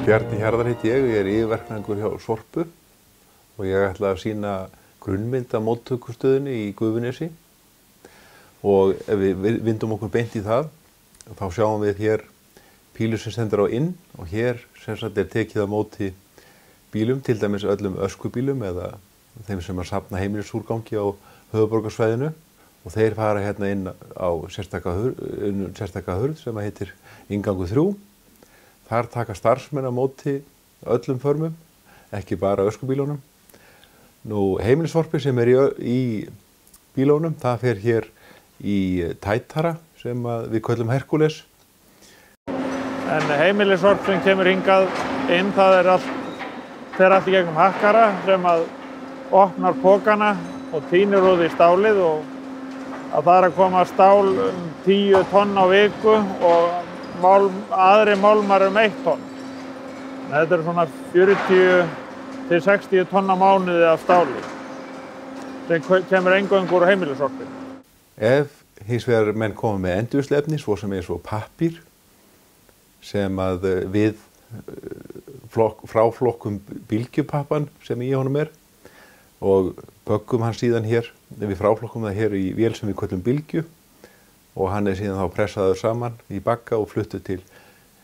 Bjarni Hjarðar heiti ég er yfirverkfræðingur hjá Sorpu og ég ætla að sýna grunnmynd af móttökustöðinni í Gufunesi og ef við vindum okkur beint í það þá sjáum við hér pílu sem stendur á inn og hér sem sagt tekið á móti bílum, til dæmis öllum öskubílum eða þeim sem að safna heimilisúrgangi á höfuðborgarsvæðinu og þeir fara hérna inn á sérstaka hurð sem heitir inngangur 3. Þar taka starfsmenn á móti öllum förmum, ekki bara öskubílunum. Nú heimilissorpið sem í bílunum, það fer hér í tætara sem við köllum Herkules. En heimilissorp sem kemur hingað inn, það fer allt í gegnum hakkara sem opnar pokana og tínir úr því stálið og það er að koma stál 10 tonn á viku og aðri málmar 1 tonn. Þetta er svona 40 til 60 tonn á mánuði af stáli sem kemur eingöngu úr heimilissorpi. Ef hins vegar menn koma með endurvinnsluefni, svo sem eins og pappír, sem við fráflokkum bylgjupappan sem í honum og böggum hann síðan hér, við fráflokkum það hér í vél sem við köllum bylgju og hann síðan þá pressaður saman í bagga og fluttur til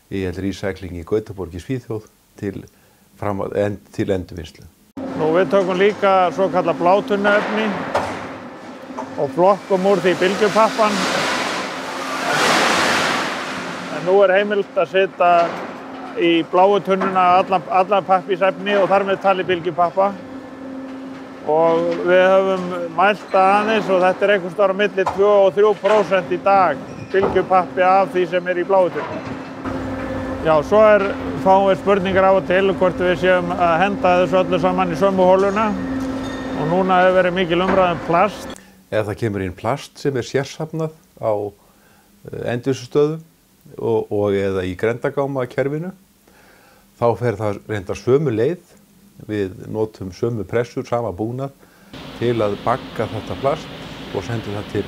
recycling í Gautaborg í Svíþjóð til endurvinnslu. Nú við tökum líka svokallað blátunnuefni og flokkum úr því bylgjupappan. En nú er heimilt að setja í bláu tunnuna allan pappírsefni og þar með talið bylgjupappa. Og við höfum mælt það aðeins og þetta er einhvers staðar á milli 2 og 3% í dag bylgjupappi af því sem í bláu tunnunni. Já, svo fáum við spurningar af og til hvort við séum að henda þessu öllu saman í sömu hóluna og núna hefur verið mikil umræða plast. Ef það kemur inn plast sem sérsafnað á endurvinnslustöðum og eða í grenndargámakerfinu, þá fer það reyndar sömu leið. Við notum sömu pressur, sama búnað til að bagga þetta plast og sendum það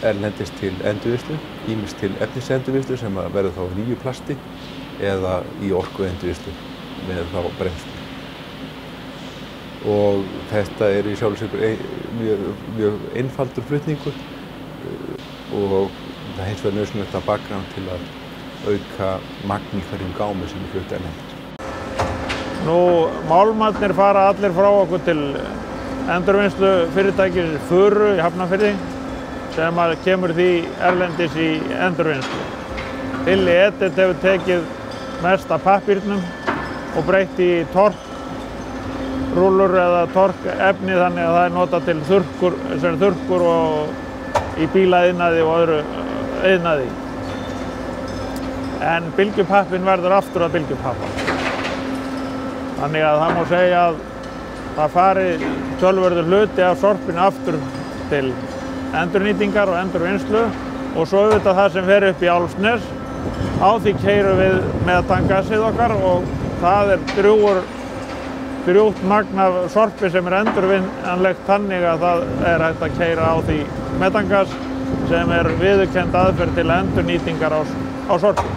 erlendis til endurvinnslu, ýmist til efnisendurvinnslu sem verður þá nýju plasti eða í orkuendurvinnslu með þá brennslu. Og þetta í sjálfu sér mjög einfaldur flutningur og það hins vegar nauðsynlegt að bagga hann til að auka magn í hverjum gámi sem flutt erlendis. Nú, málmarnir fara allir frá okkur til endurvinnslu fyrirtækis Furu í Hafnarfirði sem kemur því erlendis í endurvinnslu. Billy Edit hefur tekið mest af pappírnum og breytt í torkrúllur eða torkefni þannig að það er notað til þurrkur og í bílaiðnaði og öðru iðnaði. En bylgjupappinn verður aftur að bylgjupappa. Þannig að það má segja að það fari töluvörður hluti af sorpinu aftur til endurnýtingar og endurvinnslu og svo auðvitað það sem fer upp í Álfsnes. Á því keyrum við metangasið okkar og það drjúgt magn af sorpi sem endurvinnanlegt þannig að það hægt að keyra á því metangas sem viðurkennd aðferð til endurnýtingar á sorpi.